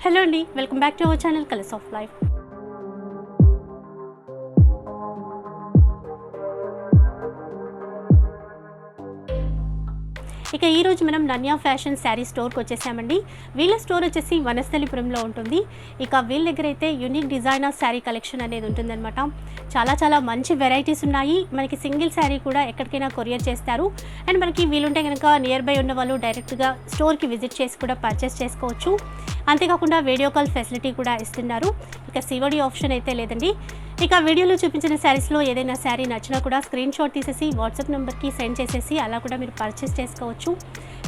Hello అండి, welcome back to our channel colours of life. ఇక ఈరోజు మనం నన్యా ఫ్యాషన్ శారీ స్టోర్కి వచ్చేసామండి. వీళ్ళ స్టోర్ వచ్చేసి వనస్థలిపురంలో ఉంటుంది. ఇక వీళ్ళ దగ్గర అయితే యూనిక్ డిజైనర్ శారీ కలెక్షన్ అనేది ఉంటుందన్నమాట. చాలా మంచి వెరైటీస్ ఉన్నాయి. మనకి సింగిల్ శారీ కూడా ఎక్కడికైనా కొరియర్ చేస్తారు. అండ్ మనకి వీలుంటే కనుక నియర్ బై ఉన్న వాళ్ళు డైరెక్ట్గా స్టోర్కి విజిట్ చేసి కూడా పర్చేస్ చేసుకోవచ్చు. అంతేకాకుండా వీడియో కాల్ ఫెసిలిటీ కూడా ఇస్తున్నారు. ఇక సివడి ఆప్షన్ అయితే లేదండి. ఇక వీడియోలో చూపించిన శారీస్లో ఏదైనా శారీ నచ్చినా కూడా స్క్రీన్ షాట్ తీసేసి వాట్సాప్ నెంబర్కి సెండ్ చేసేసి అలా కూడా మీరు పర్చేస్ చేసుకోవచ్చు.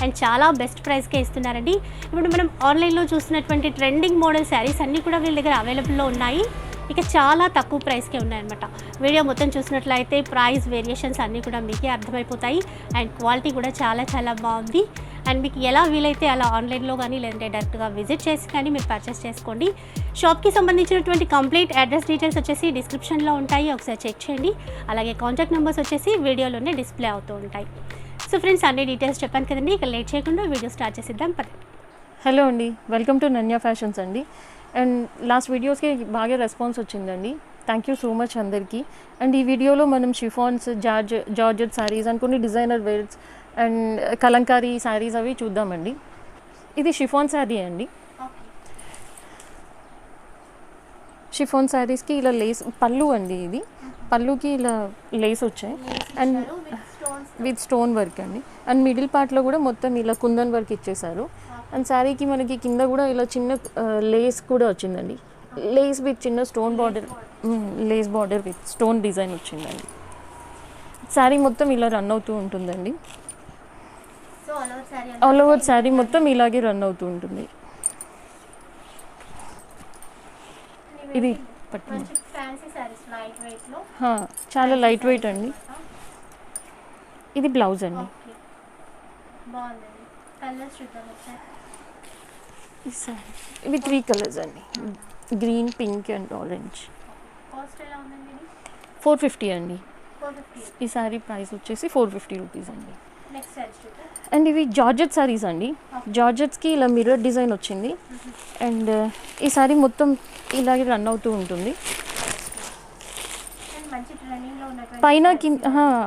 అండ్ చాలా బెస్ట్ ప్రైస్కే ఇస్తున్నారండి. ఇప్పుడు మనం ఆన్లైన్లో చూసినటువంటి ట్రెండింగ్ మోడల్ శారీస్ అన్నీ కూడా వీళ్ళ దగ్గర అవైలబుల్లో ఉన్నాయి. ఇక చాలా తక్కువ ప్రైస్కే ఉన్నాయన్నమాట. వీడియో మొత్తం చూసినట్లయితే ప్రైస్ వేరియేషన్స్ అన్నీ కూడా మీకే అర్థమైపోతాయి. అండ్ క్వాలిటీ కూడా చాలా బాగుంది. అండ్ మీకు ఎలా వీలైతే అలా ఆన్లైన్లో కానీ లేదంటే డైరెక్ట్గా విజిట్ చేసి కానీ మీరు పర్చేస్ చేసుకోండి. షాప్కి సంబంధించినటువంటి కంప్లీట్ అడ్రస్ డీటెయిల్స్ వచ్చేసి డిస్క్రిప్షన్లో ఉంటాయి, ఒకసారి చెక్ చేయండి. అలాగే కాంటాక్ట్ నెంబర్స్ వచ్చేసి వీడియోలోనే డిస్ప్లే అవుతూ ఉంటాయి. సో ఫ్రెండ్స్, అన్ని డీటెయిల్స్ చెప్పాను కదండి. ఇక లేట్ చేయకుండా వీడియో స్టార్ట్ చేసిద్దాం పదండి. హలో అండి, వెల్కమ్ టు నన్యా ఫ్యాషన్స్ అండి. అండ్ లాస్ట్ వీడియోస్కి బాగా రెస్పాన్స్ వచ్చిందండి. థ్యాంక్ యూ సో మచ్ అందరికీ. అండ్ ఈ వీడియోలో మనం షిఫాన్స్, జార్జెట్ శారీస్ అండ్ కొన్ని designer wears and kalamkari saris అవి చూద్దామండి. ఇది షిఫాన్ శారీ అండి. షిఫాన్ శారీస్కి ఇలా లేస్ పళ్ళు అండి. ఇది పళ్ళుకి ఇలా లేస్ వచ్చాయి అండ్ విత్ స్టోన్ వర్క్ అండి. అండ్ మిడిల్ పార్ట్లో కూడా మొత్తం ఇలా కుందన్ వర్క్ ఇచ్చేసారు. అండ్ శారీకి మనకి కింద కూడా ఇలా చిన్న లేస్ కూడా వచ్చిందండి. లేస్ విత్ చిన్న stone border, lace border with stone design వచ్చిందండి. శారీ మొత్తం ఇలా రన్ అవుతూ ఉంటుందండి. ఆల్ ఓవర్ శారీ మొత్తం ఇలాగే రన్ అవుతూ ఉంటుంది. ఇది చాలా లైట్ వెయిట్ అండి. ఇది బ్లౌజ్ అండి. ఇవి 3 కలర్స్ అండి, గ్రీన్, పింక్ అండ్ ఆరెంజ్. 450 అండి. ఈ శారీ ప్రైస్ వచ్చేసి 450 రూపీస్ అండి. అండ్ ఇవి జార్జెట్ శారీస్ అండి. జార్జెట్స్కి ఇలా మిర్రర్ డిజైన్ వచ్చింది. అండ్ ఈ శారీ మొత్తం ఇలాగే రన్ అవుతూ ఉంటుంది. పైన కింద,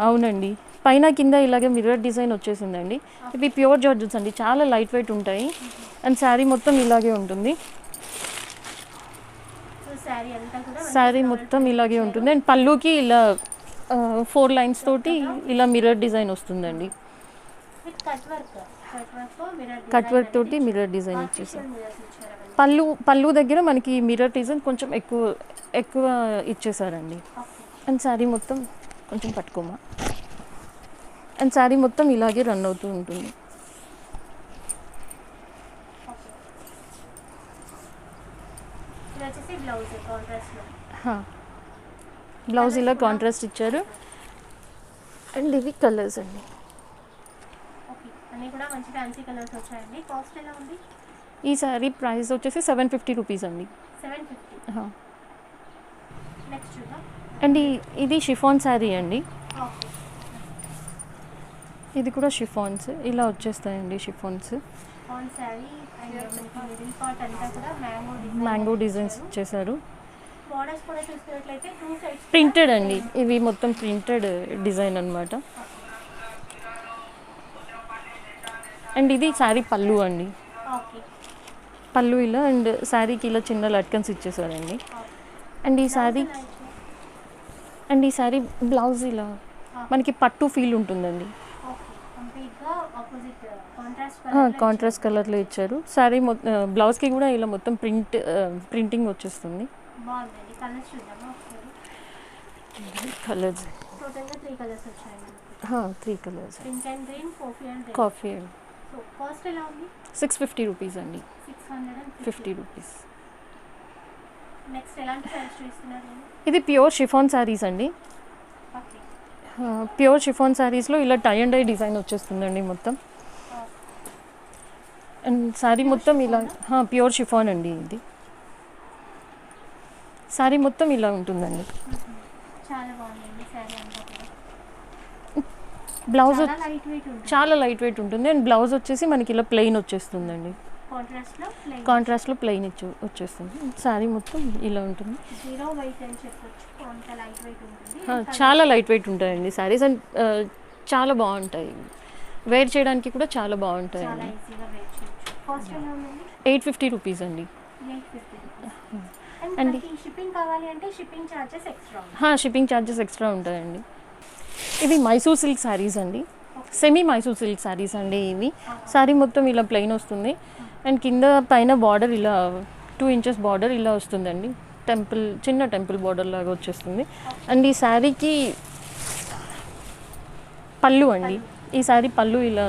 అవునండి, పైన కింద ఇలాగే మిర్రర్ డిజైన్ వచ్చేసిందండి. ఇవి ప్యూర్ జార్జెట్స్ అండి, చాలా లైట్ వెయిట్ ఉంటాయి. అండ్ శారీ మొత్తం ఇలాగే ఉంటుంది. శారీ మొత్తం ఇలాగే ఉంటుంది. అండ్ పళ్ళుకి ఇలా 4 లైన్స్ తోటి ఇలా మిర్రర్ డిజైన్ వస్తుందండి. కట్ వర్క్ తోటి మిర్రర్ డిజైన్ ఇచ్చేసారు. పళ్ళు దగ్గర మనకి మిర్రర్ డిజైన్ కొంచెం ఎక్కువ ఇచ్చేసారండి. అండ్ శారీ మొత్తం కొంచెం పట్టుకోమా. అండ్ శారీ మొత్తం ఇలాగే రన్ అవుతూ ఉంటుంది. బ్లౌజ్ ఇలా కాంట్రాస్ట్ ఇచ్చారు. అండ్ ఇవి కలర్స్ అండి. ఈ శారీ ప్రైస్ వచ్చేసి 750 రూపీస్ అండి. అండ్ ఇది షిఫాన్ శారీ అండి. ఇది కూడా షిఫాన్స్ ఇలా వచ్చేస్తాయండి. షిఫాన్స్ మ్యాంగో డిజైన్స్ ఇచ్చేసారు. ప్రింటెడ్ అండి, ఇవి మొత్తం ప్రింటెడ్ డిజైన్ అన్నమాట. అండ్ ఇది శారీ పళ్ళు అండి. పళ్ళు ఇలా అండ్ శారీకి ఇలా చిన్న లట్కన్స్ ఇచ్చేసారండి. అండ్ ఈ శారీ బ్లౌజ్ ఇలా మనకి పట్టు ఫీల్ ఉంటుందండి. కాంట్రాస్ట్ కలర్లో ఇచ్చారు. శారీ బ్లౌజ్కి కూడా ఇలా మొత్తం ప్రింటింగ్ వచ్చేస్తుంది. Colours 3 colours, coffee and 650 rupees అండి. 650 రూపీస్. ఇది ప్యూర్ షిఫాన్ శారీస్ అండి. ప్యూర్ షిఫాన్ శారీస్లో ఇలా టై అండ్ డై డిజైన్ వచ్చేస్తుందండి మొత్తం. అండ్ శారీ మొత్తం ఇలా ప్యూర్ షిఫాన్ అండి. ఇది శారీ మొత్తం ఇలా ఉంటుందండి. బ్లౌజ్ చాలా లైట్ వెయిట్ ఉంటుంది. అండ్ బ్లౌజ్ వచ్చేసి మనకి ఇలా ప్లెయిన్ వచ్చేస్తుందండి. కాంట్రాస్ట్లో ప్లెయిన్ కాంట్రాస్ట్లో ప్లెయిన్ వచ్చేస్తుంది. శారీ మొత్తం ఇలా ఉంటుంది. జీరో వెయిట్ అని చెప్పొచ్చు, అంత లైట్ వెయిట్ ఉంటుంది. చాలా లైట్ వెయిట్ ఉంటాయండి శారీస్ అండ్ చాలా బాగుంటాయి, వేర్ చేయడానికి కూడా చాలా చాలా బాగుంటాయండి. ఈజీగా వెయిట్ చేయొచ్చు. కాస్ట్ ఎలా ఉందండి? 850 రూపీస్ అండి. 850 రూపీస్. అండి. అండ్ షిప్పింగ్ కావాలి అంటే షిప్పింగ్ ఛార్జెస్ ఎక్స్ట్రా ఉంటాయి. షిప్పింగ్ ఛార్జెస్ ఎక్స్ట్రా ఉంటాయండి. ఇవి మైసూర్ సిల్క్ శారీస్ అండి, సెమీ మైసూర్ సిల్క్ శారీస్ అండి. ఇవి శారీ మొత్తం ఇలా ప్లెయిన్ వస్తుంది అండ్ కింద పైన బార్డర్ ఇలా 2 ఇంచెస్ బార్డర్ ఇలా వస్తుందండి, చిన్న టెంపుల్ బార్డర్ లాగా వచ్చేస్తుంది. అండ్ ఈ శారీకి పళ్ళు అండి, ఈ శారీ పళ్ళు ఇలా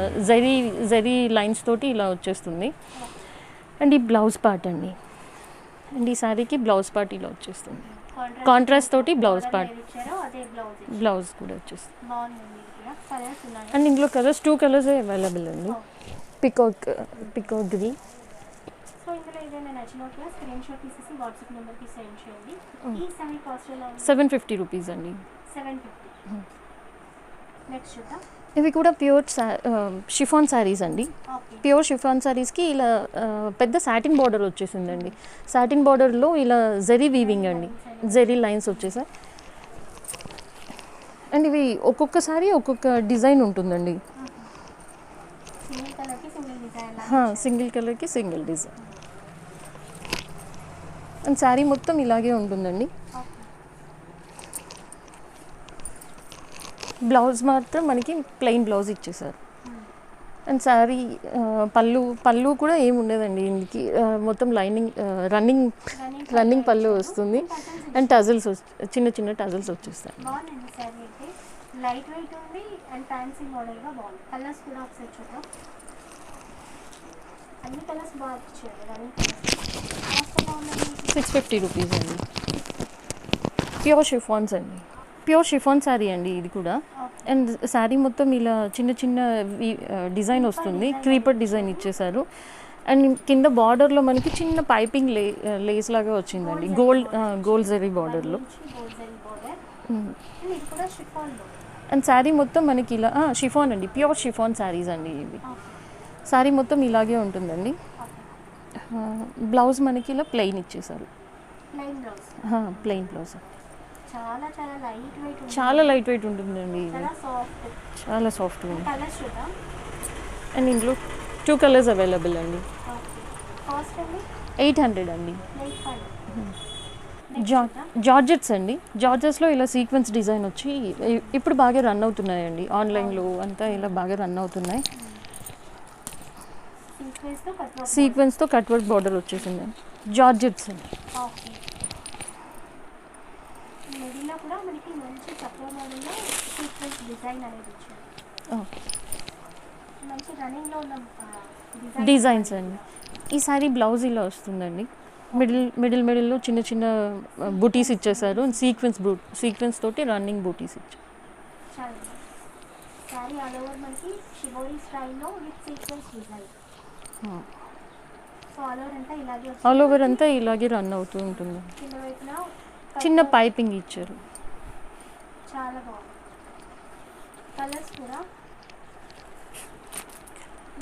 జరీ లైన్స్ తోటి ఇలా వచ్చేస్తుంది. అండ్ ఈ బ్లౌజ్ పార్ట్ అండి, అండ్ ఈ శారీకి బ్లౌజ్ పార్ట్ ఇలా వచ్చేస్తుంది. కాంట్రాస్ట్ తోటి బ్లౌజ్ పార్ట్, ఇచ్చారో అదే బ్లౌజ్ బ్లౌజ్ కూడా వచ్చేస్తుంది. బాగుందండి. కలర్స్ ఉన్నాయి. అండ్ ఇందులో కలర్స్ 2 కలర్స్ అవైలబుల్ అండి. Peacock green. సో ఇందులో ఏదైనా నచ్చినట్లుగా స్క్రీన్ షాట్ తీసేసి వాట్సాప్ నెంబర్కి సెండ్ చేయండి. ఈ సారీ కాస్ట్ ఎలా ఉంది? 750 రూపీస్ అండి. 750. నెక్స్ట్ చూద్దాం. ఇవి కూడా ప్యూర్ షిఫాన్ శారీస్ అండి. ఓకే. ప్యూర్ షిఫాన్ శారీస్కి ఇలా పెద్ద సాటిన్ బార్డర్ వచ్చేసిందండి. సాటిన్ బార్డర్లో ఇలా జరీ వీవింగ్ అండి, జరీ లైన్స్ వచ్చేసాయి. అండ్ ఇవి ఒక్కొక్కసారి ఒక్కొక్క డిజైన్ ఉంటుందండి. సింగిల్ కలర్కి సింగిల్ డిజైన్. సింగిల్ కలర్కి సింగిల్ డిజైన్. అండ్ శారీ మొత్తం ఇలాగే ఉంటుందండి. బ్లౌజ్ మాత్రం మనకి ప్లెయిన్ బ్లౌజ్ ఇచ్చేసారు. అండ్ శారీ పళ్ళు కూడా ఏమి ఉండదండి, ఇందుకి మొత్తం రన్నింగ్ పళ్ళు వస్తుంది. అండ్ టజల్స్ చిన్న టజల్స్ వచ్చేస్తాయి. బాగుందండి సారీ అయితే, లైట్ వెయిట్ ఉంది అండ్ ఫ్యాన్సీ మోడల్గా బాగుంది. కలర్స్ కూడా ఒకసారి చూద్దాం. అన్ని కలర్స్ బాగా ఇచ్చారు. Running colours. కాస్ట్ ఎలా ఉందండి? 650 రూపీస్ అండి. ప్యూర్ షిఫాన్స్ అండి, ప్యూర్ షిఫాన్ శారీ అండి ఇది కూడా. అండ్ శారీ మొత్తం ఇలా చిన్న డిజైన్ వస్తుంది, క్రీపర్ డిజైన్ ఇచ్చేసారు. అండ్ కింద బార్డర్లో మనకి చిన్న పైపింగ్ లేస్ లాగా వచ్చిందండి, గోల్డ్ జరీ బార్డర్లో. అండ్ శారీ మొత్తం మనకి ఇలా షిఫాన్ అండి, ప్యూర్ షిఫాన్ శారీస్ అండి ఇవి. శారీ మొత్తం ఇలాగే ఉంటుందండి. బ్లౌజ్ మనకి ఇలా ప్లెయిన్ ఇచ్చేసారు, ప్లెయిన్ బ్లౌజ్. చాలా చాలా లైట్ వెయిట్ ఉంది. చాలా లైట్ వెయిట్ ఉంటుందండి ఇది, చాలా సాఫ్ట్. చాలా సాఫ్ట్గా ఉంది. కలర్స్ చూద్దాం. అండ్ ఇందులో 2 కలర్స్ అవైలబుల్ అండి. ఓకే. కాస్ట్ అండి? 800 అండి. 800. జార్జెట్స్ అండి, జార్జెట్స్లో ఇలా సీక్వెన్స్ డిజైన్ వచ్చి ఇప్పుడు బాగా రన్ అవుతున్నాయండి, ఆన్లైన్లో అంతా ఇలా బాగా రన్ అవుతున్నాయి. సీక్వెన్స్తో కట్ వర్క్ బార్డర్ వచ్చేసింది. జార్జెట్స్ అండి. ఓకే. మిడిల్లో కూడా మనకి మంచి చక్ర మోడల్లో సీక్వెన్స్ డిజైన్ అనేది ఇచ్చారు. మంచి రన్నింగ్లో ఉన్న డిజైన్స్ అండి. ఈ సారీ బ్లౌజ్ ఇలా వస్తుందండి, మిడిల్లో చిన్న బూటీస్ ఇచ్చేసారు. సీక్వెన్స్ తోటి రన్నింగ్ బూటీస్ ఇచ్చారు. చాలా సారీ ఆల్ ఓవర్ మనకి షిబోరి స్టైల్లో with sequence design. So all over అంతా ఇలాగే రన్ అవుతూ ఉంటుంది. కింద వైపున చిన్న పైపింగ్ ఇచ్చారు. చాలా బాగుంది. కలర్స్ కూడా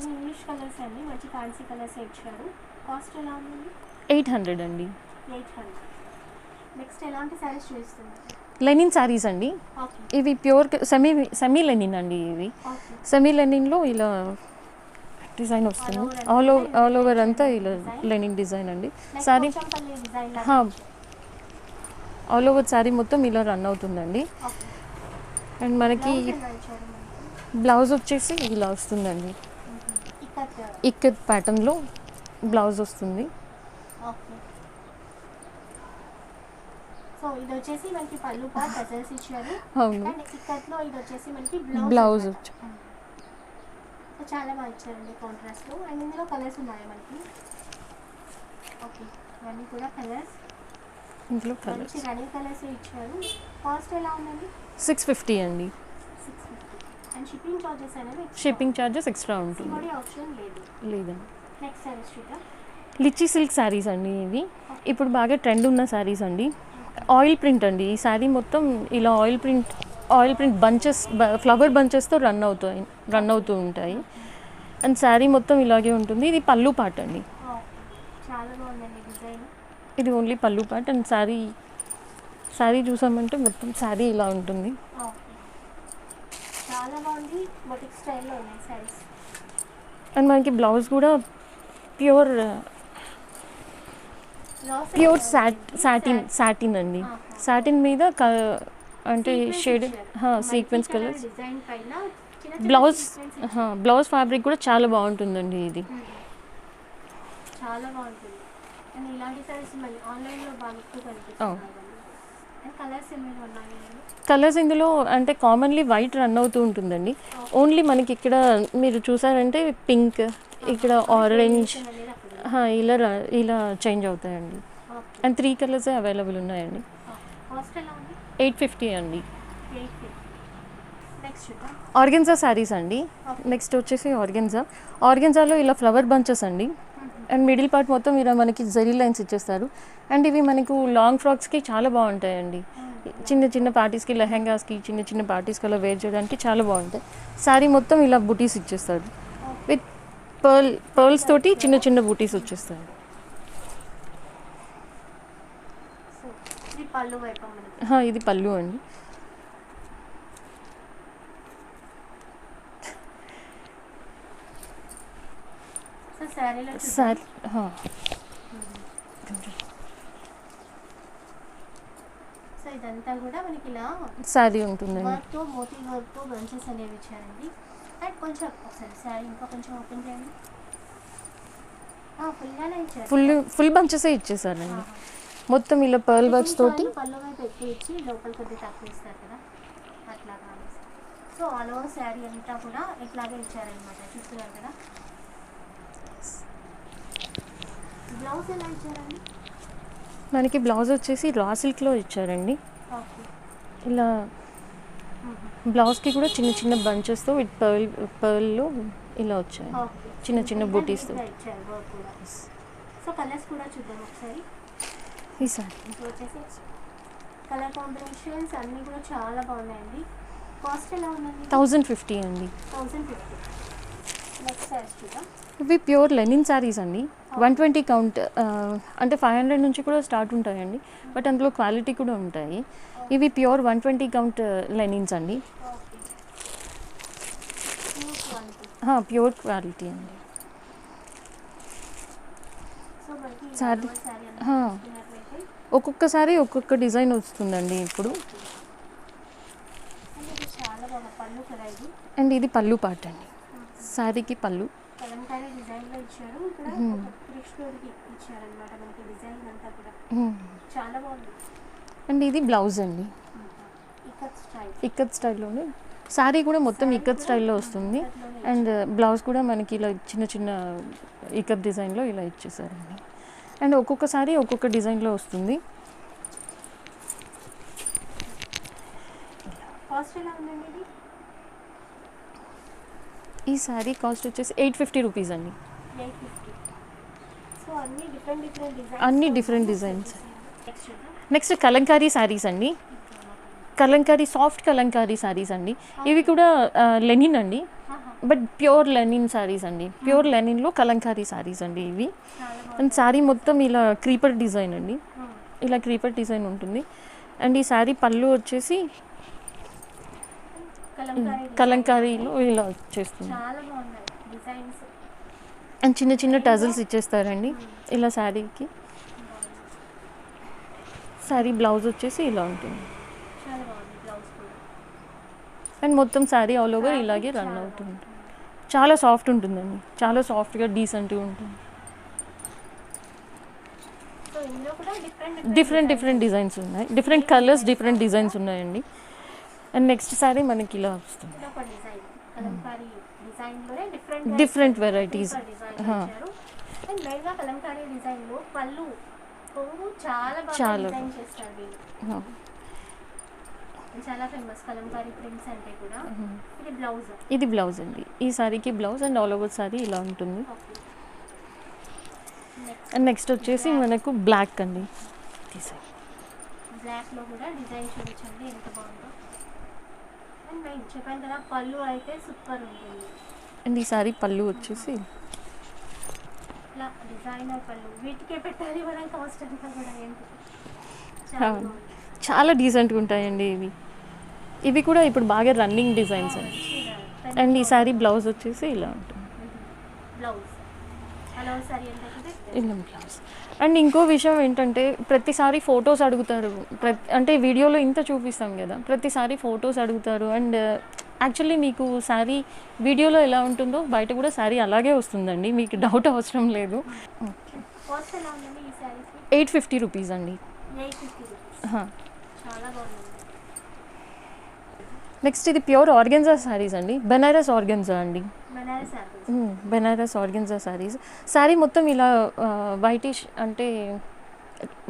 ఇంగ్లీష్ కలర్స్ అండి, మంచి ఫ్యాన్సీ కలర్స్ ఇచ్చారు. కాస్ట్ ఎలా ఉంది? 800 అండి. 800. నెక్స్ట్ ఎలాంటి సారీస్ చూపిస్తున్నారు? లెనిన్ శారీస్ అండి. ఓకే. ఇవి ప్యూర్ సెమీ లెనిన్ అండి. ఇవి ఓకే. సెమీ లెనిన్లో ఇలా డిజైన్ వస్తుంది. ఆల్ ఓవర్ అంతా ఇలా లెనిన్ డిజైన్ అండి. శారీ ఆల్ ఓవర్ శారీ మొత్తం ఇలా రన్ అవుతుందండి. అండ్ మనకి బ్లౌజ్ వచ్చేసి ఇలా వస్తుందండి, ఇక్కత్ ప్యాటర్న్లో బ్లౌజ్ వస్తుంది. సో ఇది వచ్చేసి మనకి పళ్ళు పార్ట్ టజల్స్ ఇచ్చారు. అవును. అండ్ ఇక్కత్లో ఇది వచ్చేసి మనకి బ్లౌజ్ సో చాలా బాగా ఇచ్చారండి కాంట్రాస్ట్లో. అండ్ ఇందులో కలర్స్ ఉన్నాయి మనకి. ఓకే, ఇవన్నీ కూడా కలర్స్, ఇందులో కలర్స్ మంచి రన్నింగ్ కలర్స్ ఇచ్చారు. కాస్ట్ ఎలా ఉందండి? 650 అండి. 650. అండ్ షిప్పింగ్ చార్జెస్ అనేవి షిప్పింగ్ ఛార్జెస్ ఎక్స్ట్రా ఉంటుంది. సిఓడి ఆప్షన్ లేదండి. నెక్స్ట్ సారీస్ చూద్దాం. లిచ్చి సిల్క్ శారీస్ అండి ఇవి. ఇప్పుడు బాగా ట్రెండ్ ఉన్న శారీస్ అండి. ఆయిల్ ప్రింట్ అండి. ఈ శారీ మొత్తం ఇలా ఆయిల్ ప్రింట్ బంచెస్, ఫ్లవర్ బంచెస్తో రన్ అవుతూ ఉంటాయి. అండ్ శారీ మొత్తం ఇలాగే ఉంటుంది. ఇది పళ్ళు పార్ట్ అండి. డిజైన్. ఇది ఓన్లీ పళ్ళు పార్ట్ అండ్ శారీ చూసామంటే మొత్తం శారీ ఇలా ఉంటుంది. ఓకే, చాలా బాగుంది. బొటిక్ స్టైల్లో ఉన్నాయి శారీస్. అండ్ మనకి బ్లౌజ్ కూడా ప్యూర్ సాటిన్ అండి. సాటిన్ మీద అంటే షేడ్ సీక్వెన్స్ కలర్స్. డిజైన్ పైన బ్లౌజ్ ఫ్యాబ్రిక్ కూడా చాలా బాగుంటుందండి. ఇది చాలా బాగుంటుంది. అండ్ ఇలాంటి సారీస్ మళ్ళీ ఆన్లైన్లో బాగా ఎక్కువ కనిపిస్తుంది. అండ్ కలర్స్ ఏమైనా ఉన్నాయి? కలర్స్ ఇందులో అంటే కామన్లీ వైట్ రన్ అవుతూ ఉంటుందండి. ఓన్లీ మనకి ఇక్కడ మీరు చూసారంటే పింక్, ఇక్కడ ఆరెంజ్ ఇలా చేంజ్ అవుతాయండి. అండ్ 3 కలర్స్ అవైలబుల్ ఉన్నాయండి. కాస్ట్ ఎలా ఉంది? 850 అండి. నెక్స్ట్ చూద్దాం. ఆర్గెన్జా శారీస్ అండి. నెక్స్ట్ వచ్చేసి ఆర్గెన్జాలో ఇలా ఫ్లవర్ బంచెస్ అండి. అండ్ మిడిల్ పార్ట్ మొత్తం ఇలా మనకి జరీ లైన్స్ ఇచ్చేస్తారు. అండ్ ఇవి మనకు లాంగ్ ఫ్రాక్స్కి చాలా బాగుంటాయండి. చిన్న చిన్న పార్టీస్కి, లెహెంగాస్కి, చిన్న చిన్న పార్టీస్కి అలా వేర్ చేయడానికి చాలా బాగుంటాయి. శారీ మొత్తం ఇలా బుటీస్ ఇచ్చేస్తారు. విత్ పర్ల్స్ తోటి చిన్న చిన్న బుటీస్ వచ్చేస్తాయి. ఇది పళ్ళు అండి. ఇదంతా కూడా మనకి ఇలా శారీ ఉంటుందండి. వర్క్తో మోతీ వర్క్తో బంచెస్ అనేవి ఇచ్చారండి. అండ్ కొంచెం ఒకసారి శారీ ఇంకా కొంచెం ఓపెన్ చేయండి. ఫుల్గానే ఇచ్చారు. ఫుల్ బంచెసే ఇచ్చేసారండి. మొత్తం ఇలా పర్ల్ వర్క్స్ తోటి పళ్ళు వైపు ఎక్కువ ఇచ్చి లోపల కొద్దిగా తక్కువ ఇస్తారు కదా, అట్లా కాదు. సో ఆల్ ఓవర్ శారీ అంతా కూడా ఇట్లాగే ఇచ్చారనమాట. చూస్తున్నారు కదా. బ్లౌజ్ ఎలా ఇచ్చారండి? మనకి బ్లౌజ్ వచ్చేసి రా సిల్క్లో ఇచ్చారండి. ఇలా బ్లౌజ్కి కూడా చిన్న చిన్న బంచెస్తో విత్ పర్ల్లో ఇలా వచ్చాయి, చిన్న చిన్న బూటీస్తో. సో కలర్స్ కూడా చూద్దాం ఒకసారి. ఈ సారీ వచ్చేసి కలర్ కాంబినేషన్స్ అన్నీ కూడా చాలా బాగున్నాయండి. కాస్ట్ ఎలా ఉందండి? 1050 అండి. 1050. నెక్స్ట్ సారీస్ చూద్దాం. ఇవి ప్యూర్ లెనిన్ శారీస్ అండి. 120 కౌంట్ అంటే 500 నుంచి కూడా స్టార్ట్ ఉంటాయండి. బట్ అందులో క్వాలిటీ కూడా ఉంటాయి. ఇవి ప్యూర్ 120 కౌంట్ లెనిన్స్ అండి. ప్యూర్ క్వాలిటీ అండి. శారీ ఒక్కొక్కసారి ఒక్కొక్క డిజైన్ వస్తుందండి ఇప్పుడు. అండ్ ఇది పళ్ళు పార్ట్ అండి. శారీకి పళ్ళు డిజైన్లో ఇచ్చారు. ఇక్కడ కృష్ణుడికి ఇచ్చారనమాట మనకి డిజైన్ అంతా కూడా చాలా బాగుంది. అండ్ ఇది బ్లౌజ్ అండి. ఇక్కత్ స్టైల్లోనే శారీ కూడా మొత్తం ఇక్కత్ స్టైల్లో వస్తుంది. అండ్ బ్లౌజ్ కూడా మనకి ఇలా చిన్న చిన్న ఇక్కత్ డిజైన్లో ఇలా ఇచ్చేసారండి. అండ్ ఒక్కొక్కసారి ఒక్కొక్క డిజైన్లో వస్తుంది. ఈ శారీ కాస్ట్ వచ్చేసి 850 రూపీస్ అండి. అన్ని different designs. Next Kalamkari saris అండి. సాఫ్ట్ కలంకారీ శారీస్ అండి. ఇవి కూడా లెనిన్ అండి, బట్ ప్యూర్ లెనిన్ శారీస్ అండి. ప్యూర్ లెనిన్లో కలంకారీ శారీస్ అండి ఇవి. అండ్ శారీ మొత్తం ఇలా క్రీపర్ డిజైన్ అండి. ఇలా క్రీపర్ డిజైన్ ఉంటుంది. అండ్ ఈ శారీ పళ్ళు వచ్చేసి కలంకారీలో ఇలా వచ్చేస్తుంది. అండ్ చిన్న చిన్న టజల్స్ ఇచ్చేస్తారండి ఇలా శారీకి. శారీ బ్లౌజ్ వచ్చేసి ఇలా ఉంటుంది. అండ్ మొత్తం శారీ ఆల్ ఓవర్ ఇలాగే రన్ అవుతుంది. చాలా సాఫ్ట్ ఉంటుందండి. చాలా సాఫ్ట్గా డీసెంట్గా ఉంటుంది. డిఫరెంట్ డిజైన్స్ ఉన్నాయి. డిఫరెంట్ కలర్స్, డిఫరెంట్ డిజైన్స్ ఉన్నాయండి. అండ్ నెక్స్ట్ శారీ మనకి ఇలా వస్తుంది. Different varieties. చాలా ఇది బ్లౌజ్ అండి. ఈ శారీకి blouse and all over sari ఇలా ఉంటుంది. అండ్ నెక్స్ట్ వచ్చేసి మనకు బ్లాక్ అండి. బ్లాక్లో కూడా డిజైన్ చూపించండి ఎంత బాగుందో. అండ్ నేను చెప్పాను కదా పళ్ళు అయితే సూపర్ ఉంటుంది. అండ్ ఈ శారీ పళ్ళు వచ్చేసి ఇట్లా డిజైనర్ పళ్ళు వీటికే పెట్టాలి మనం కాస్ట్ అంతా కూడా ఏంటి అవును. చాలా డీసెంట్గా ఉంటాయండి ఇవి. ఇవి కూడా ఇప్పుడు బాగా రన్నింగ్ డిజైన్స్ అండి. అండ్ ఈ సారీ బ్లౌజ్ వచ్చేసి ఇలా ఉంటుంది. బ్లౌజ్ అలా సారీ ఎంత ఇలా బ్లౌజ్. అండ్ ఇంకో విషయం ఏంటంటే ప్రతిసారి ఫొటోస్ అడుగుతారు. అంటే వీడియోలో ఇంత చూపిస్తాం కదా, ప్రతిసారి ఫొటోస్ అడుగుతారు. అండ్ యాక్చువల్లీ మీకు శారీ వీడియోలో ఎలా ఉంటుందో బయట కూడా శారీ అలాగే వస్తుందండి, మీకు డౌట్ అవసరం లేదు. కాస్ట్ ఎలా ఉందండి ఈ సారీస్? 850 రూపీస్ అండి. 850 రూపీస్. చాలా బాగుంది. నెక్స్ట్ ఇది ప్యూర్ ఆర్గెన్జా శారీస్ అండి, బెనారస్ ఆర్గెన్జా అండి. బనారస్ సారీ. బెనారస్ ఆర్గెన్జా శారీస్. శారీ మొత్తం ఇలా వైటిష్ అంటే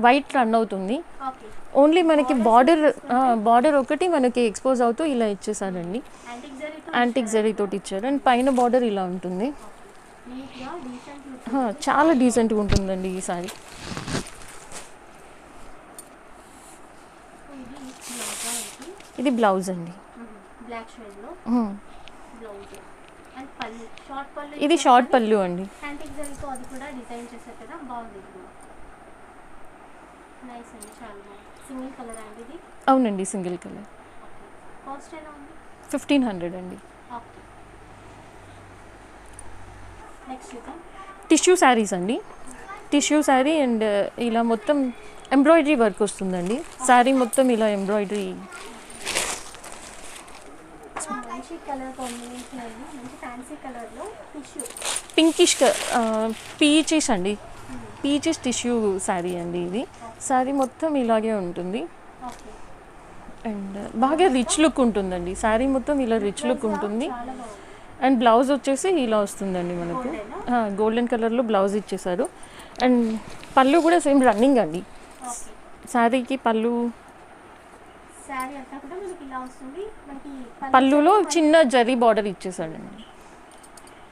వైట్ రన్ అవుతుంది. ఓకే. ఓన్లీ మనకి బార్డర్ ఒకటి మనకి ఎక్స్పోజ్ అవుతూ ఇలా ఇచ్చేసారండి. యాంటిక్ జరీతో యాంటిక్ జరీతోటి ఇచ్చారు. అండ్ పైన బార్డర్ ఇలా ఉంటుంది. నీట్గా డీసెంట్ లుక్. చాలా డీసెంట్గా ఉంటుందండి ఈ సారీ. ఇది బ్లౌజ్ అండి. బ్లాక్ షేడ్ లో బ్లౌజ్ అండ్ పళ్ళు షార్ట్ పళ్ళు. ఇది షార్ట్ పళ్ళు అండి. యాంటిక్ జరీతో అది కూడా డిజైన్ చేశారు కదా, బాగుంది. నైస్ అండి, చాలా బాగుంది. సింగిల్ కలర్ అండి ఇది? అవునండి, సింగిల్ కలర్. కాస్ట్ ఎలా ఉంది? 1500 అండి. ఓకే. నెక్స్ట్ చూద్దాం. టిష్యూ శారీస్ అండి. టిష్యూ శారీ అండ్ ఇలా మొత్తం ఎంబ్రాయిడరీ వర్క్ వస్తుందండి. శారీ మొత్తం ఇలా ఎంబ్రాయిడరీ. మంచి కలర్ కాంబినేషన్ అండి, మంచి ఫ్యాన్సీ కలర్లో టిష్యూ. పింకిష్ పీచెస్ అండి. పీచెస్ టిష్యూ శారీ అండి ఇది. శారీ మొత్తం ఇలాగే ఉంటుంది. ఓకే. అండ్ బాగా రిచ్ లుక్ ఉంటుందండి. శారీ మొత్తం ఇలా రిచ్ లుక్ ఉంటుంది. చాలా బాగుంది. అండ్ బ్లౌజ్ వచ్చేసి ఇలా వస్తుందండి మనకు. గోల్డెన్ కలర్లో బ్లౌజ్ ఇచ్చేసారు. అండ్ పళ్ళు కూడా సేమ్ రన్నింగ్ అండి. ఓకే. శారీకి పళ్ళు, శారీ అంతా కూడా మనకి ఇలా వస్తుంది. మనకి పళ్ళులో చిన్న జరీ బార్డర్ ఇచ్చేసాడండి.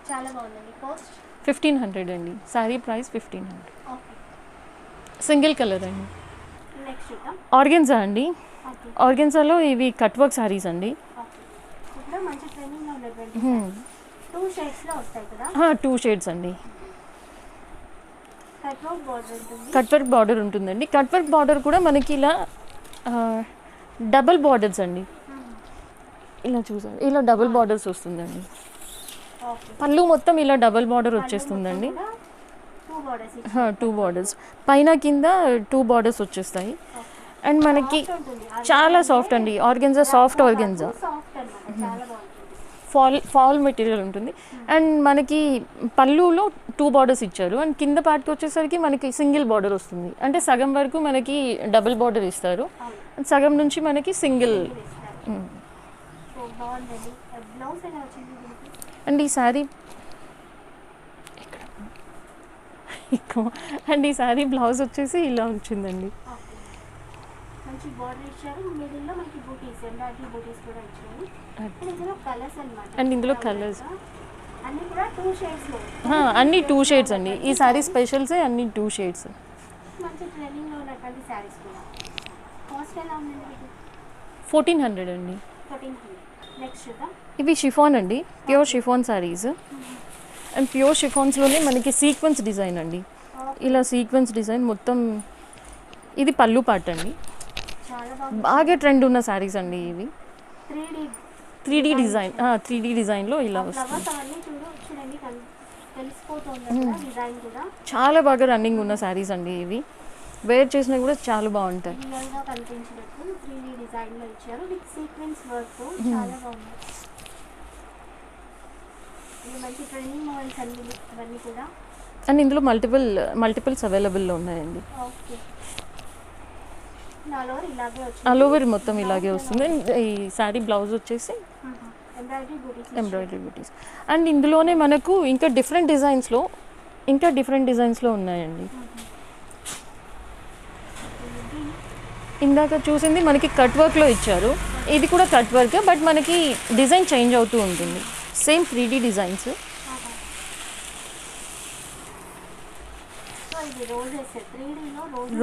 చాలా బాగుందండి. కాస్ట్ 1500 అండి. Sari price 1500. Okay. Single colour అండి. నెక్స్ట్ చూద్దాం. ఆర్గెన్జా అండి. ఓకే. ఆర్గెన్జాలో ఇవి కట్ వర్క్ శారీస్ అండి. ఓకే. ఇప్పుడు మంచి ట్రెండింగ్లో ఉన్నటువంటి 2 షేడ్స్లో వస్తాయి కదా. 2 షేడ్స్ అండి. కట్ వర్క్ బార్డర్ ఉంటుంది. కట్ వర్క్ బార్డర్ ఉంటుందండి. కట్ వర్క్ బార్డర్ కూడా మనకి ఇలా డబుల్ బార్డర్స్ అండి. ఇలా చూసారు, ఇలా డబుల్ బార్డర్స్ వస్తుందండి. ఓకే. పళ్ళు మొత్తం ఇలా డబుల్ బార్డర్ వచ్చేస్తుందండి. 2 బార్డర్స్ పైన కింద 2 బార్డర్స్ వచ్చేస్తాయి. అండ్ మనకి చాలా సాఫ్ట్ అండి. ఆర్గెన్జా సాఫ్ట్ ఆర్గెన్జా, సాఫ్ట్ అన్నమాట, చాలా బాగుంటుంది. ఫాల్ మెటీరియల్ ఉంటుంది. అండ్ మనకి పళ్ళులో 2 బార్డర్స్ ఇచ్చారు. అండ్ కింద పార్ట్కి వచ్చేసరికి మనకి సింగిల్ బార్డర్ వస్తుంది. అంటే సగం వరకు మనకి డబుల్ బార్డర్ ఇస్తారు, సగం నుంచి మనకి సింగిల్. సో బాగుందండి. బ్లౌజ్ ఎలా వచ్చింది దీనికి? అండ్ ఈ శారీ అండ్ ఈ శారీ బ్లౌజ్ వచ్చేసి ఇలా వచ్చిందండి. ఓకే. మంచి బార్డర్ ఇచ్చారు. మిడిల్లో మనకి బూటీస్, ఎంబ్రాయిడరీ బూటీస్ కూడా ఇచ్చారు. అండ్ ఇందులో కలర్స్ అన్నమాట. అండ్ ఇందులో కలర్స్ అన్నీ కూడా 2 షేడ్స్లో. అన్ని 2 షేడ్స్ అండి. ఈ శారీ స్పెషల్సే అన్ని 2 షేడ్స్. మంచి ట్రెండింగ్లో ఉన్నటువంటి శారీస్ కూడా. కాస్ట్ ఎలా ఉందండి మీకు? 1400 అండి. 1400. నెక్స్ట్ చూద్దాం. ఇవి షిఫాన్ అండి, pure chiffon saris. And pure షిఫాన్స్లోనే మనకి సీక్వెన్స్ డిజైన్ అండి. ఇలా సీక్వెన్స్ డిజైన్ మొత్తం. ఇది పళ్ళు పార్ట్ అండి. చాలా బాగుంది. బాగా ట్రెండ్ ఉన్న శారీస్ అండి ఇవి. 3D డిజైన్ 3D డిజైన్లో ఇలా వస్తుంది. ఫ్లవర్స్ అవన్నీ చూడండి తెలిసిపోతుంది డిజైన్ కూడా. చాలా బాగా రన్నింగ్ ఉన్న శారీస్ అండి ఇవి. వేర్ చేసినా కూడా చాలా బాగుంటాయి. రియల్గా కనిపించినట్టు 3D డిజైన్లో ఇచ్చారు విత్ సీక్వెన్స్ వర్క్. చాలా బాగుంది. ఇది మంచి ట్రెండింగ్ మోడల్స్ అన్ని ఇవన్నీ కూడా. అండ్ ఇందులో మల్టిపుల్స్ అవైలబుల్లో ఉన్నాయండి. ఓకే. ఇలాగే ఆల్ ఓవర్ మొత్తం ఇలాగే వస్తుంది. ఈ శారీ బ్లౌజ్ వచ్చేసి ఎంబ్రాయిడరీ బూటీస్. అండ్ ఇందులోనే మనకు ఇంకా డిఫరెంట్ డిజైన్స్లో ఉన్నాయండి. ఇందాక చూసింది మనకి కట్ వర్క్లో ఇచ్చారు. ఇది కూడా కట్ వర్క్, బట్ మనకి డిజైన్ చేంజ్ అవుతూ ఉంటుంది. Same 3D designs.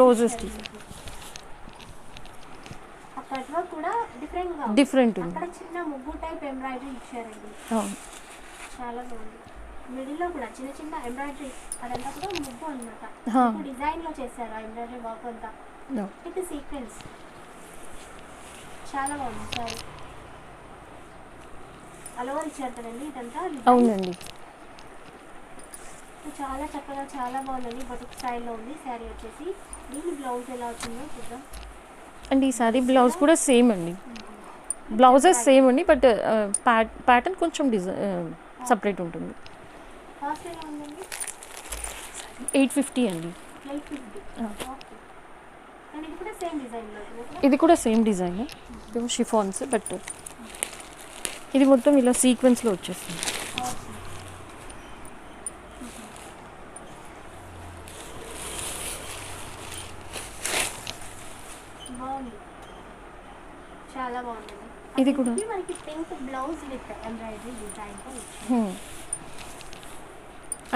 Roses cut work కూడా డిఫరెంట్ ఉంది. అక్కడ చిన్న ముగ్గు టైప్ ఎంబ్రాయిడరీ ఇచ్చారండి. అవును, చాలా బాగుంది. మిడిల్లో కూడా చిన్న చిన్న ఎంబ్రాయిడరీ అదంతా కూడా ముగ్గు అనమాట. డిజైన్ లో చేశారు ఆ ఎంబ్రాయిడరీ వర్క్ అంతా విత్ సీక్వెన్స్. చాలా బాగుంది సారీ. అలవర్ ఇచ్చారు కదండి ఇదంతా. అవునండి. చాలా చక్కగా చాలా బాగుందండి. బొటిక్ స్టైల్లో ఉంది శారీ వచ్చేసి. దీని బ్లౌజ్ ఎలా వచ్చిందో చూద్దాం. అండ్ ఈ శారీ బ్లౌజ్ కూడా సేమ్ అండి. బ్లౌజెస్ సేమ్ అండి, బట్ ప్యాటర్న్ కొంచెం డిజైన్ సపరేట్ ఉంటుంది. కాస్ట్ ఎలా ఉందండి? 850 అండి. 850. ఓకే. అండ్ ఇది కూడా సేమ్ డిజైన్లో. ఇది కూడా సేమ్ డిజైన్ షిఫాన్స్, బట్ ఇది మొత్తం ఇలా సీక్వెన్స్లో వచ్చేస్తుంది. బాగుంది, చాలా బాగుంది. ఇది కూడా మనకి పింక్ బ్లౌజ్ విత్ ఎంబ్రాయిడరీ డిజైన్తో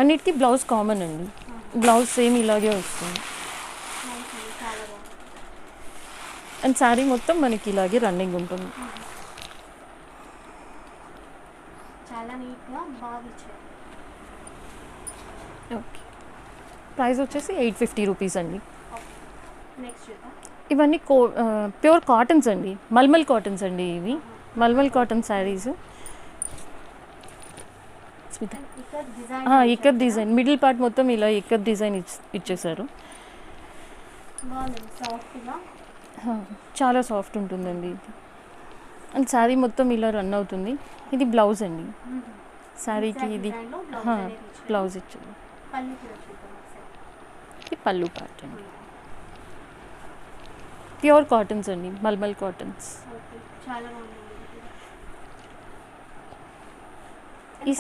అన్నిటికీ బ్లౌజ్ కామన్ అండి. బ్లౌజ్ సేమ్ ఇలాగే వస్తుంది. చాలా బాగుంది. అండ్ శారీ మొత్తం మనకి ఇలాగే రన్నింగ్ ఉంటుంది. చాలా నీట్గా బాగా ఇచ్చారు. ఓకే. ప్రైస్ వచ్చేసి 850 రూపీస్ అండి. నెక్స్ట్ ఇవన్నీ ప్యూర్ కాటన్స్ అండి, మల్మల్ కాటన్స్ అండి. ఇవి mulmul cotton saris. Ikat design middle part మొత్తం ఇలా ఇక్కత్ డిజైన్ ఇచ్చేసారు. చాలా సాఫ్ట్ ఉంటుందండి ఇది. అండ్ శారీ మొత్తం ఇలా రన్ అవుతుంది. ఇది బ్లౌజ్ అండి. శారీకి ఇది బ్లౌజ్ ఇచ్చారు. ఇది పళ్ళు పార్ట్ అండి. ప్యూర్ కాటన్స్ అండి, మల్మల్ కాటన్స్. ఈ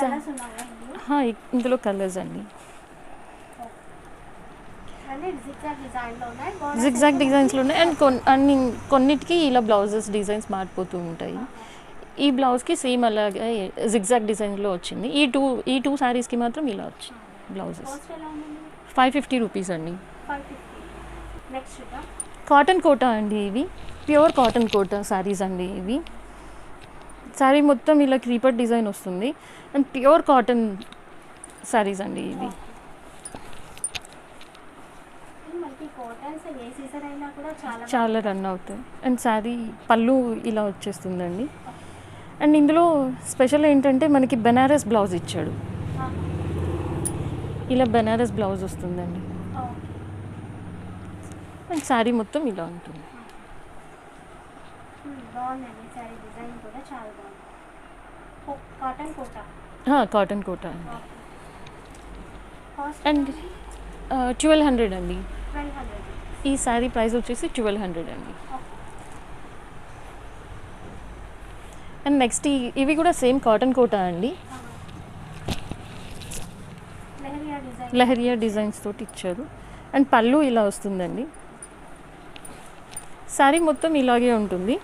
ఇందులో కలర్స్ అండి. జిగ్జాగ్ డిజైన్స్లో ఉన్నాయి. అండ్ కొన్నిటికి ఇలా బ్లౌజెస్ డిజైన్స్ మారిపోతూ ఉంటాయి. ఈ బ్లౌజ్కి సేమ్ అలాగే జిగ్జాగ్ డిజైన్లో వచ్చింది. ఈ టూ శారీస్కి మాత్రం ఇలా వచ్చింది బ్లౌజెస్. 550 రూపీస్ అండి. కాటన్ కోటా అండి. ఇవి ప్యూర్ కాటన్ కోటా శారీస్ అండి. ఇవి శారీ మొత్తం ఇలా క్రీపర్ డిజైన్ వస్తుంది. అండ్ ప్యూర్ కాటన్ శారీస్ అండి ఇవి. చాలా రన్ అవుతాయి. అండ్ శారీ పళ్ళు ఇలా వచ్చేస్తుందండి. అండ్ ఇందులో స్పెషల్ ఏంటంటే మనకి బెనారస్ బ్లౌజ్ ఇచ్చాడు. ఇలా బెనారస్ బ్లౌజ్ వస్తుందండి. అండ్ శారీ మొత్తం ఇలా ఉంటుంది. కాటన్ కోటా అండి. అండ్ 1200 అండి. ఈ శారీ ప్రైస్ వచ్చేసి 1200 అండి. అండ్ నెక్స్ట్ ఇవి కూడా సేమ్ కాటన్ కోటా అండి. లహరియా డిజైన్స్ తోటి ఇచ్చారు. అండ్ పళ్ళు ఇలా వస్తుందండి. శారీ మొత్తం ఇలాగే ఉంటుంది.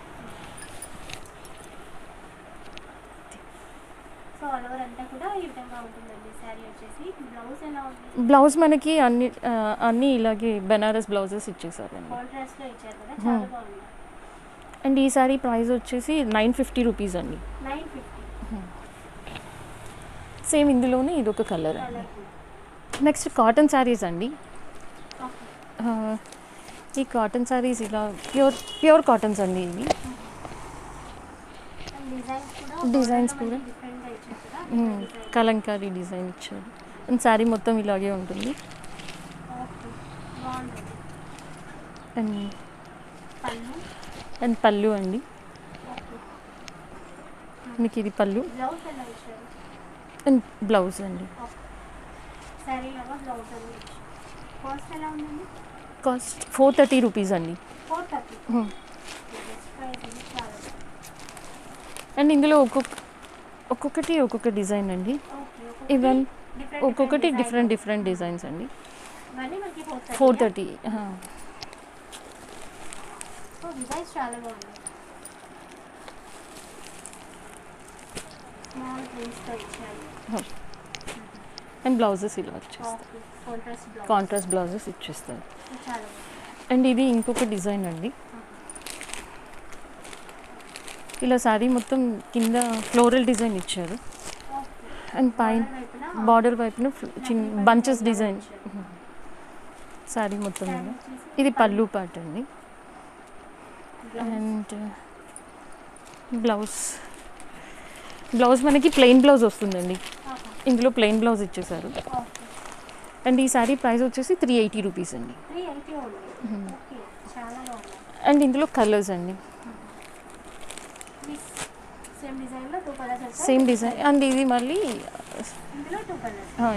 బ్లౌజ్ మనకి అన్ని ఇలాగే బెనారస్ బ్లౌజెస్ ఇచ్చేసారండి. అండ్ ఈ శారీ ప్రైస్ వచ్చేసి 950 రూపీస్ అండి. సేమ్ ఇందులోనే ఇదొక కలర్ అండి. నెక్స్ట్ కాటన్ శారీస్ అండి. ఈ కాటన్ శారీస్ ఇలా ప్యూర్ కాటన్స్ అండి. ఇవి డిజైన్స్ కూడా కలంకారీ డిజైన్ ఇచ్చారు. అండ్ శారీ మొత్తం ఇలాగే ఉంటుంది. అండ్ పళ్ళు అండి. మీకు ఇది పళ్ళు అండ్ బ్లౌజ్ అండి. కాస్ట్ 430 రూపీస్ అండి. అండ్ ఇందులో ఒక్కొక్కటి ఒక్కొక్క డిజైన్ అండి. ఈవెన్ ఒక్కొక్కటి డిఫరెంట్ డిజైన్స్ అండి. 430. అండ్ బ్లౌజెస్ ఇలా వచ్చేస్తాయి. కాంట్రాస్ట్ బ్లౌజెస్ ఇచ్చేస్తారు. అండ్ ఇది ఇంకొక డిజైన్ అండి. ఇలా శారీ మొత్తం కింద ఫ్లోరల్ డిజైన్ ఇచ్చారు. అండ్ పైన బార్డర్ వైపున చిన్న బంచెస్ డిజైన్ శారీ మొత్తం మీద. ఇది పళ్ళు పార్ట్ అండి. అండ్ బ్లౌజ్ మనకి ప్లెయిన్ బ్లౌజ్ వస్తుందండి. ఇందులో ప్లెయిన్ బ్లౌజ్ ఇచ్చేసారు. అండ్ ఈ శారీ ప్రైస్ వచ్చేసి 380 రూపీస్ అండి. అండ్ ఇందులో కలర్స్ అండి, సేమ్ డిజైన్. అండ్ ఇది మళ్ళీ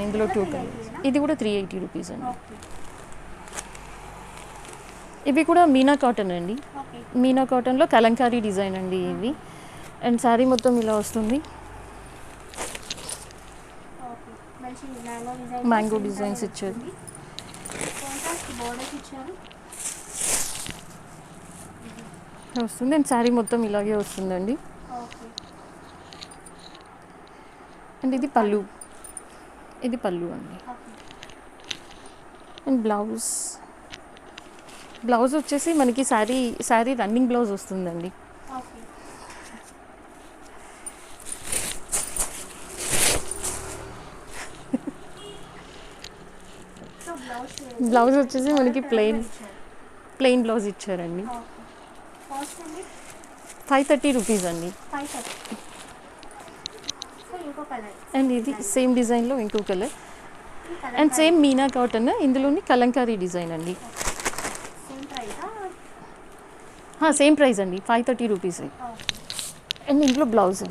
ఇందులో 2 కలర్స్. ఇది కూడా 380 రూపీస్ అండి. ఇవి కూడా మీనా కాటన్ అండి. మీనా కాటన్లో కలంకారీ డిజైన్ అండి ఇవి. అండ్ శారీ మొత్తం ఇలా వస్తుంది. మ్యాంగో డిజైన్స్ ఇచ్చారు. వస్తుంది. అండ్ శారీ మొత్తం ఇలాగే వస్తుందండి. అండ్ ఇది పళ్ళు అండి. అండ్ బ్లౌజ్ వచ్చేసి మనకి శారీ రన్నింగ్ బ్లౌజ్ వస్తుందండి. బ్లౌజ్ వచ్చేసి మనకి ప్లెయిన్ బ్లౌజ్ ఇచ్చారండి. 530 రూపీస్ అండి. అండ్ ఇది సేమ్ డిజైన్లో ఇంకో colour. And same Meena cotton, ఇందులోని కలంకారీ డిజైన్ అండి. సేమ్ ప్రైస్ అండి, 530 రూపీస్. అండ్ ఇందులో బ్లౌజ్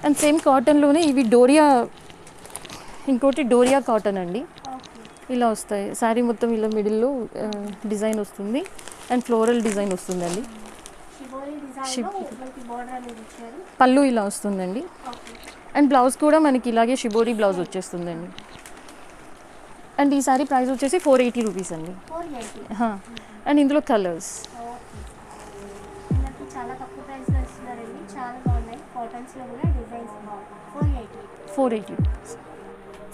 అండ్ సేమ్ కాటన్లోనే ఇవి ఇంకోటి డోరియా కాటన్ అండి. ఇలా వస్తాయి. శారీ మొత్తం ఇలా మిడిల్లో డిజైన్ వస్తుంది. అండ్ ఫ్లోరల్ డిజైన్ వస్తుందండి. పళ్ళు ఇలా వస్తుందండి. అండ్ బ్లౌజ్ కూడా మనకి ఇలాగే షిబోరి బ్లౌజ్ వచ్చేస్తుందండి. అండ్ ఈ సారీ ప్రైస్ వచ్చేసి 480 రూపీస్ అండి. అండ్ ఇందులో కలర్స్ చాలా తక్కువ ప్రైస్లో ఇస్తున్నారండి. చాలా బాగున్నాయి. కాటన్స్లో కూడా డిజైన్స్ బాగున్నాయి. 480 రూపీస్.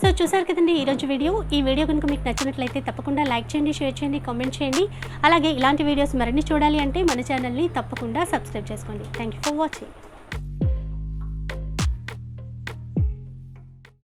సో చూసారు కదండి ఈరోజు వీడియో. ఈ వీడియో కనుక మీకు నచ్చినట్లయితే తప్పకుండా లైక్ చేయండి, షేర్ చేయండి, కామెంట్ చేయండి. అలాగే ఇలాంటి వీడియోస్ మరిన్ని చూడాలి అంటే మన ఛానల్ని తప్పకుండా సబ్స్క్రైబ్ చేసుకోండి. Thank you for watching.